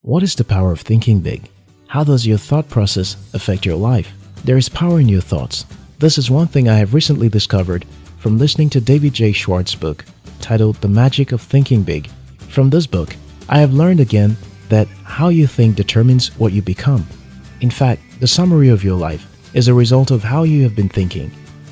What is the power of thinking big? How does your thought process affect your life? There is power in your thoughts. This is one thing I have recently discovered from listening to David J. Schwartz's book titled The Magic of Thinking Big. From this book, I have learned again that how you think determines what you become. In fact, the summary of your life is a result of how you have been thinking.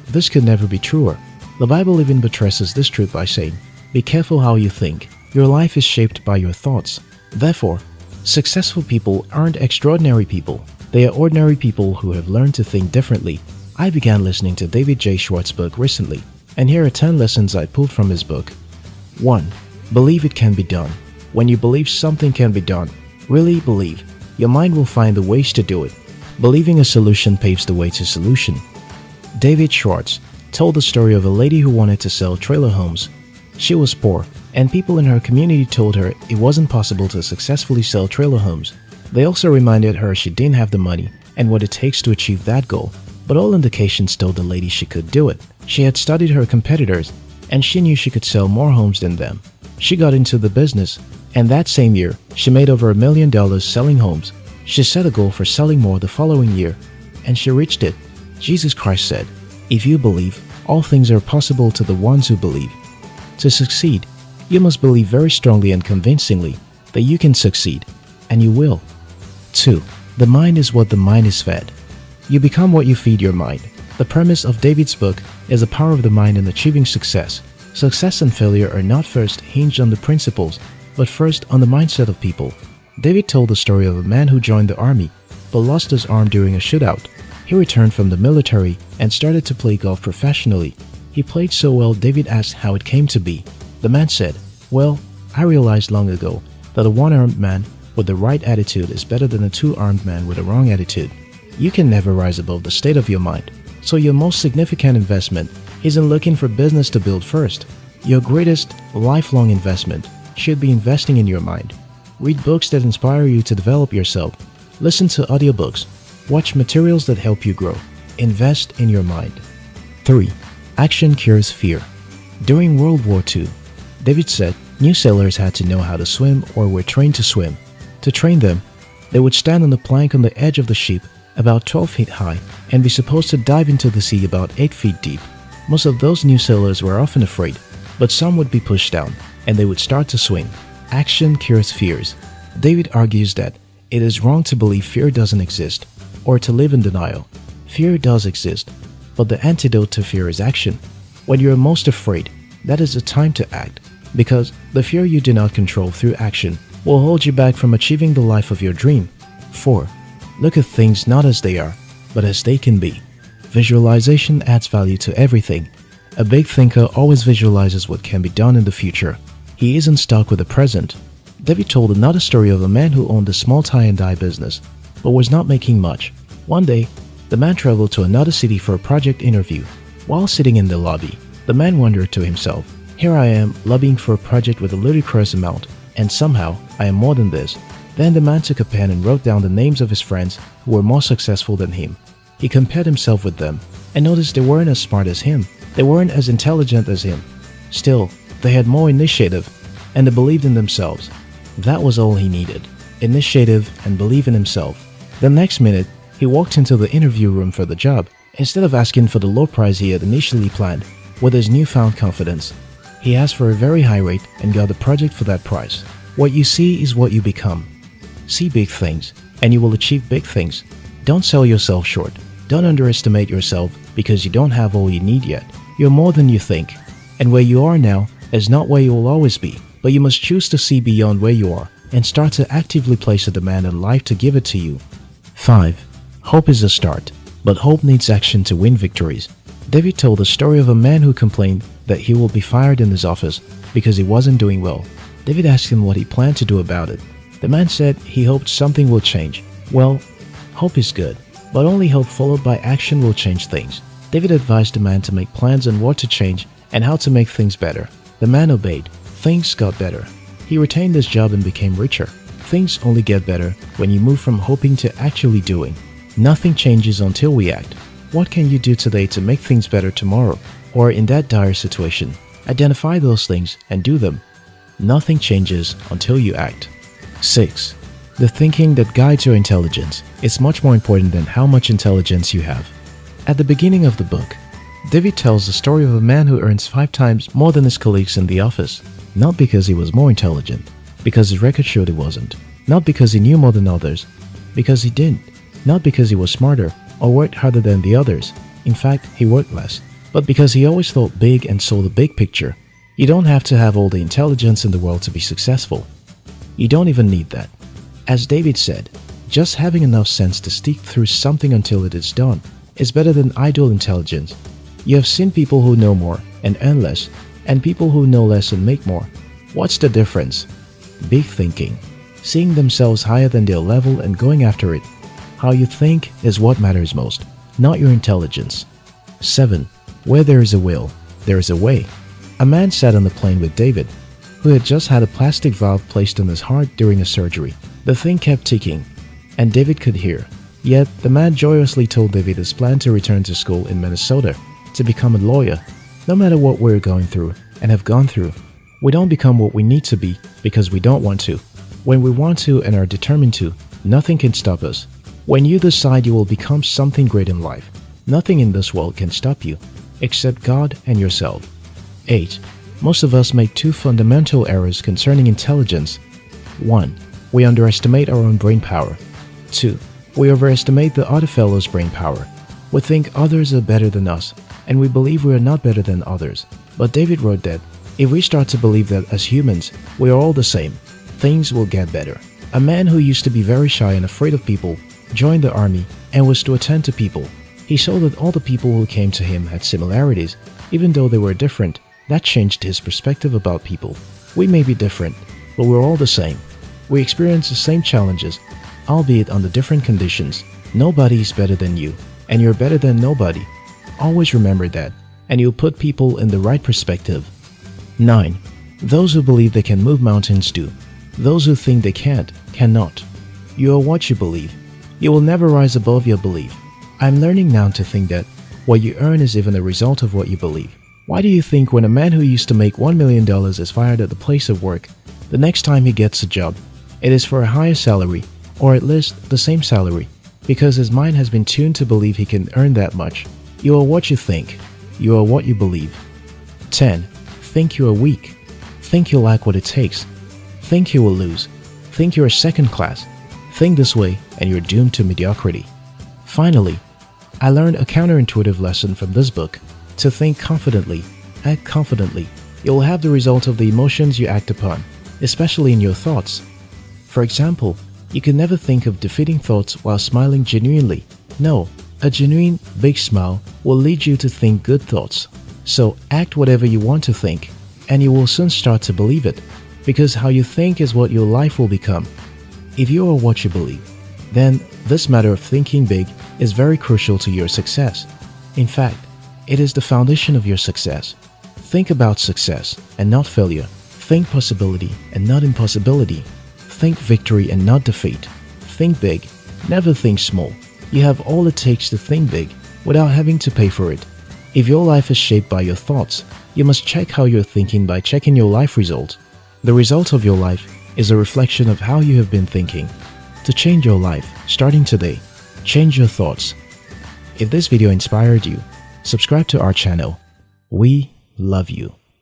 This could never be truer. The Bible even buttresses this truth by saying, "Be careful how you think. Your life is shaped by your thoughts." Therefore, successful people aren't extraordinary people. They are ordinary people who have learned to think differently. I began listening to David J. Schwartz's book recently, and here are 10 lessons I pulled from his book. 1. Believe it can be done. When you believe something can be done, really believe, your mind will find the ways to do it. Believing a solution paves the way to solution. David Schwartz told the story of a lady who wanted to sell trailer homes. She was poor, and people in her community told her it wasn't possible to successfully sell trailer homes. They also reminded her she didn't have the money and what it takes to achieve that goal, but all indications told the lady she could do it. She had studied her competitors, and she knew she could sell more homes than them. She got into the business, and that same year, she made over $1 million selling homes. She set a goal for selling more the following year, and she reached it. Jesus Christ said, "If you believe, all things are possible to the ones who believe." To succeed, you must believe very strongly and convincingly that you can succeed, and you will. 2. The mind is what the mind is fed. You become what you feed your mind. The premise of David's book is the power of the mind in achieving success. Success and failure are not first hinged on the principles, but first on the mindset of people. David told the story of a man who joined the army, but lost his arm during a shootout. He returned from the military and started to play golf professionally. He played so well, David asked how it came to be. The man said, "Well, I realized long ago that a one-armed man with the right attitude is better than a two-armed man with a wrong attitude." You can never rise above the state of your mind. So your most significant investment isn't looking for business to build first. Your greatest lifelong investment should be investing in your mind. Read books that inspire you to develop yourself. Listen to audiobooks. Watch materials that help you grow. Invest in your mind. 3. Action cures fear. During World War II, David said new sailors had to know how to swim or were trained to swim. To train them, they would stand on the plank on the edge of the ship about 12 feet high and be supposed to dive into the sea about 8 feet deep. Most of those new sailors were often afraid, but some would be pushed down and they would start to swim. Action cures fears. David argues that it is wrong to believe fear doesn't exist or to live in denial. Fear does exist, but the antidote to fear is action. When you are most afraid, that is the time to act, because the fear you do not control through action will hold you back from achieving the life of your dream. 4. Look at things not as they are, but as they can be. Visualization adds value to everything. A big thinker always visualizes what can be done in the future. He isn't stuck with the present. David told another story of a man who owned a small tie-and-dye business, but was not making much. One day, the man traveled to another city for a project interview. While sitting in the lobby, the man wondered to himself, "Here I am, lobbying for a project with a ludicrous amount, and somehow I am more than this." Then the man took a pen and wrote down the names of his friends who were more successful than him. He compared himself with them and noticed they weren't as smart as him. They weren't as intelligent as him. Still, they had more initiative and they believed in themselves. That was all he needed, initiative and believe in himself. The next minute, he walked into the interview room for the job. Instead of asking for the low price he had initially planned, with his newfound confidence, he asked for a very high rate and got the project for that price. What you see is what you become. See big things, and you will achieve big things. Don't sell yourself short. Don't underestimate yourself because you don't have all you need yet. You're more than you think, and where you are now is not where you will always be. But you must choose to see beyond where you are and start to actively place a demand on life to give it to you. 5. Hope is a start, but hope needs action to win victories. David told the story of a man who complained that he will be fired in his office because he wasn't doing well. David asked him what he planned to do about it. The man said he hoped something will change. Well, hope is good, but only hope followed by action will change things. David advised the man to make plans on what to change and how to make things better. The man obeyed. Things got better. He retained his job and became richer. Things only get better when you move from hoping to actually doing. Nothing changes until we act. What can you do today to make things better tomorrow? Or in that dire situation, identify those things and do them. Nothing changes until you act. 6. The thinking that guides your intelligence is much more important than how much intelligence you have. At the beginning of the book, David tells the story of a man who earns 5 times more than his colleagues in the office, not because he was more intelligent, because his record showed he wasn't, not because he knew more than others, because he didn't, not because he was smarter or worked harder than the others. In fact, he worked less, but because he always thought big and saw the big picture. You don't have to have all the intelligence in the world to be successful. You don't even need that. As David said, just having enough sense to stick through something until it is done is better than idle intelligence. You have seen people who know more and earn less, and people who know less and make more. What's the difference? Big thinking, seeing themselves higher than their level and going after it. How you think is what matters most, not your intelligence. 7. Where there is a will, there is a way. A man sat on the plane with David, who had just had a plastic valve placed in his heart during a surgery. The thing kept ticking, and David could hear. Yet, the man joyously told David his plan to return to school in Minnesota, to become a lawyer. No matter what we're going through and have gone through, we don't become what we need to be because we don't want to. When we want to and are determined to, nothing can stop us. When you decide you will become something great in life, nothing in this world can stop you, except God and yourself. 8. Most of us make 2 fundamental errors concerning intelligence. 1. We underestimate our own brain power. 2. We overestimate the other fellow's brain power. We think others are better than us, and we believe we are not better than others. But David wrote that if we start to believe that as humans, we are all the same, things will get better. A man who used to be very shy and afraid of people joined the army and was to attend to people. He saw that all the people who came to him had similarities, even though they were different. That changed his perspective about people. We may be different, but we're all the same. We experience the same challenges, albeit under different conditions. Nobody is better than you, and you're better than nobody. Always remember that, and you'll put people in the right perspective. 9. Those who believe they can move mountains do. Those who think they can't, cannot. You are what you believe. You will never rise above your belief. I'm learning now to think that what you earn is even a result of what you believe. Why do you think when a man who used to make $1 million is fired at the place of work, the next time he gets a job, it is for a higher salary, or at least the same salary, because his mind has been tuned to believe he can earn that much. You are what you think. You are what you believe. 10. Think you are weak. Think you lack what it takes. Think you will lose. Think you are second class. Think this way and you're doomed to mediocrity. Finally, I learned a counterintuitive lesson from this book. To think confidently, act confidently. You will have the result of the emotions you act upon, especially in your thoughts. For example, you can never think of defeating thoughts while smiling genuinely. No, a genuine, big smile will lead you to think good thoughts. So act whatever you want to think, and you will soon start to believe it, because how you think is what your life will become. If you are what you believe, then this matter of thinking big is very crucial to your success. In fact, it is the foundation of your success. Think about success and not failure. Think possibility and not impossibility. Think victory and not defeat. Think big, never think small. You have all it takes to think big without having to pay for it. If your life is shaped by your thoughts, you must check how you're thinking by checking your life results. The result of your life is a reflection of how you have been thinking. To change your life, starting today, change your thoughts. If this video inspired you, subscribe to our channel. We love you.